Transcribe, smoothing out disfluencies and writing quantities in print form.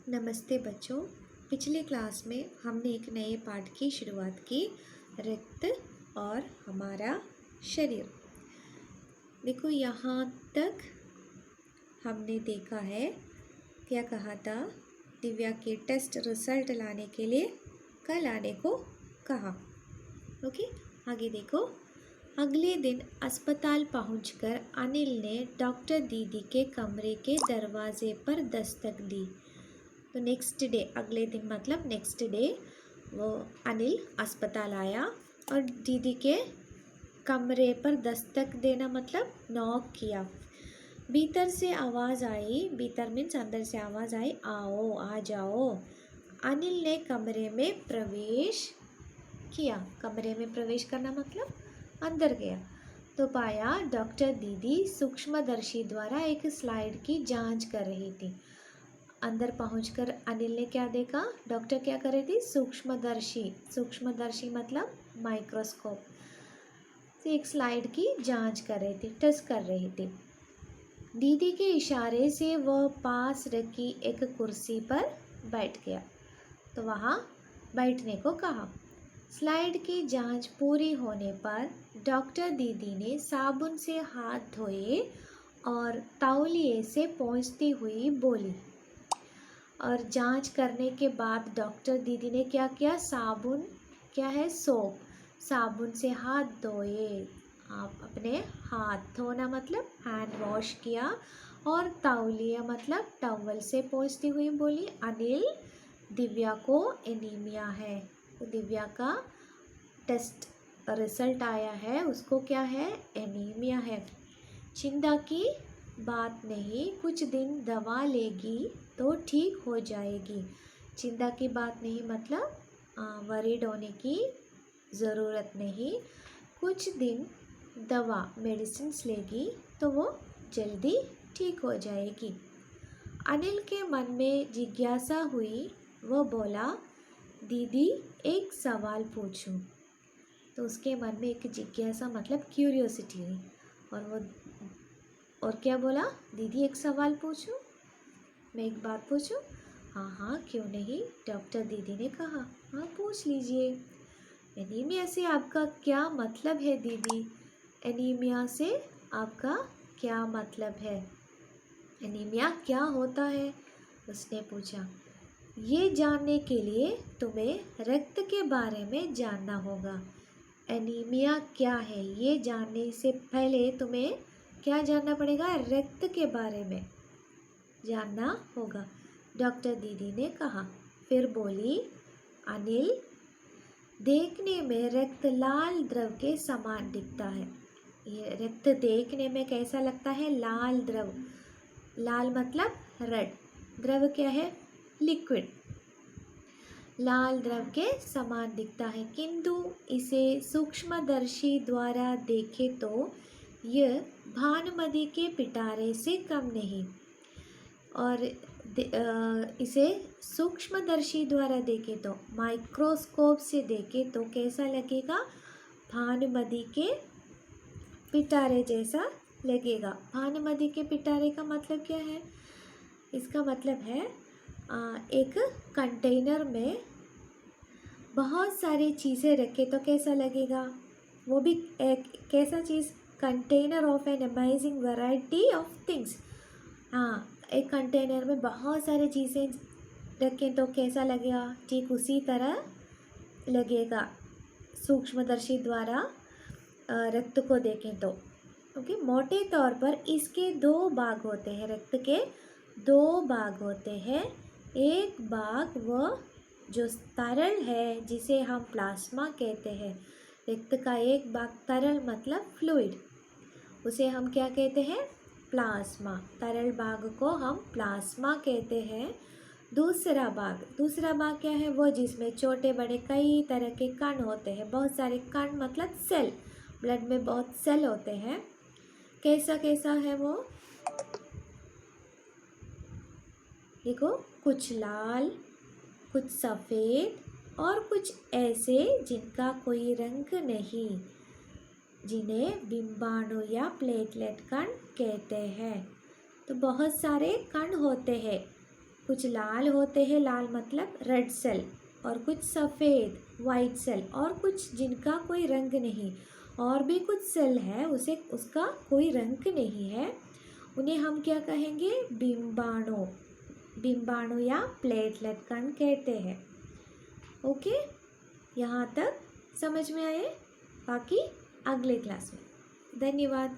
नमस्ते बच्चों। पिछले क्लास में हमने एक नए पाठ की शुरुआत की, रक्त और हमारा शरीर। देखो यहाँ तक हमने देखा है, क्या कहा था, दिव्या के टेस्ट रिजल्ट लाने के लिए कल आने को कहा। ओके, आगे देखो। अगले दिन अस्पताल पहुंचकर अनिल ने डॉक्टर दीदी के कमरे के दरवाजे पर दस्तक दी। तो नेक्स्ट डे, अगले दिन मतलब नेक्स्ट डे, वो अनिल अस्पताल आया और दीदी के कमरे पर दस्तक देना मतलब नॉक किया। भीतर से आवाज़ आई, भीतर मीन्स अंदर से आवाज़ आई, आओ आ जाओ। अनिल ने कमरे में प्रवेश किया। कमरे में प्रवेश करना मतलब अंदर गया तो पाया डॉक्टर दीदी सूक्ष्मदर्शी द्वारा एक स्लाइड की जांच कर रही थी। अंदर पहुंचकर अनिल ने क्या देखा, डॉक्टर क्या कर रही थी, सूक्ष्मदर्शी मतलब माइक्रोस्कोप से एक स्लाइड की जांच कर रही थी, टेस्ट कर रही थी। दीदी के इशारे से वह पास रखी एक कुर्सी पर बैठ गया तो वहाँ बैठने को कहा। स्लाइड की जांच पूरी होने पर डॉक्टर दीदी ने साबुन से हाथ धोए और तौलिए से पोंछती हुई बोली। और जांच करने के बाद डॉक्टर दीदी ने क्या किया, साबुन क्या है, सोप, साबुन से हाथ धोए। आप अपने हाथ धोना मतलब हैंड वॉश किया, और तौलिया मतलब टॉवल से पोंछती हुई बोली, अनिल दिव्या को एनीमिया है। तो दिव्या का टेस्ट रिजल्ट आया है, उसको क्या है, एनीमिया है। चिंता की बात नहीं, कुछ दिन दवा लेगी तो ठीक हो जाएगी। चिंता की बात नहीं मतलब वरीड होने की ज़रूरत नहीं, कुछ दिन दवा मेडिसिन्स लेगी तो वो जल्दी ठीक हो जाएगी। अनिल के मन में जिज्ञासा हुई, वो बोला, दीदी एक सवाल पूछूं। तो उसके मन में एक जिज्ञासा मतलब क्यूरियोसिटी हुई और क्या बोला, दीदी एक सवाल पूछूं, मैं एक बात पूछूं। हाँ हाँ क्यों नहीं, डॉक्टर दीदी ने कहा, हाँ पूछ लीजिए। एनीमिया से आपका क्या मतलब है दीदी, एनीमिया से आपका क्या मतलब है, एनीमिया क्या होता है, उसने पूछा। ये जानने के लिए तुम्हें रक्त के बारे में जानना होगा। एनीमिया क्या है ये जानने से पहले तुम्हें क्या जानना पड़ेगा, रक्त के बारे में जानना होगा, डॉक्टर दीदी ने कहा। फिर बोली, अनिल देखने में रक्त लाल द्रव के समान दिखता है। ये रक्त देखने में कैसा लगता है, लाल द्रव, लाल मतलब रेड, द्रव क्या है, लिक्विड, लाल द्रव के समान दिखता है, किंतु इसे सूक्ष्मदर्शी द्वारा देखे तो यह भानुमति के पिटारे से कम नहीं। और इसे सूक्ष्मदर्शी द्वारा देखे तो, माइक्रोस्कोप से देखे तो कैसा लगेगा, भानुमति के पिटारे जैसा लगेगा। भानुमति के पिटारे का मतलब क्या है, इसका मतलब है एक कंटेनर में बहुत सारी चीज़ें रखे तो कैसा लगेगा, वो भी एक कैसा चीज़, container of an amazing variety of things. हाँ, एक कंटेनर में बहुत सारी चीज़ें रखें तो कैसा लगेगा, ठीक उसी तरह लगेगा सूक्ष्मदर्शी द्वारा रक्त को देखें तो। ओके, मोटे तौर पर इसके दो भाग होते हैं, रक्त के दो भाग होते हैं। एक भाग वह जो तरल है जिसे हम प्लाज्मा कहते हैं, रक्त का एक भाग तरल मतलब फ्लूइड, उसे हम क्या कहते हैं, प्लाज्मा, तरल भाग को हम प्लाज्मा कहते हैं। दूसरा भाग क्या है, वो जिसमें छोटे बड़े कई तरह के कण होते हैं, बहुत सारे कण मतलब सेल, ब्लड में बहुत सेल होते हैं। कैसा कैसा है वो, देखो कुछ लाल, कुछ सफ़ेद और कुछ ऐसे जिनका कोई रंग नहीं, जिन्हें बिंबाणु या प्लेटलेट कण कहते हैं। तो बहुत सारे कण होते हैं कुछ लाल होते हैं, लाल मतलब रेड सेल, और कुछ सफ़ेद वाइट सेल, और कुछ जिनका कोई रंग नहीं, और भी कुछ सेल है उसे उसका कोई रंग नहीं है, उन्हें हम क्या कहेंगे? बिंबाणु। बिंबाणु या प्लेटलेट कण कहते हैं। ओके, यहाँ तक समझ में आए? बाकी अगले क्लास में। धन्यवाद।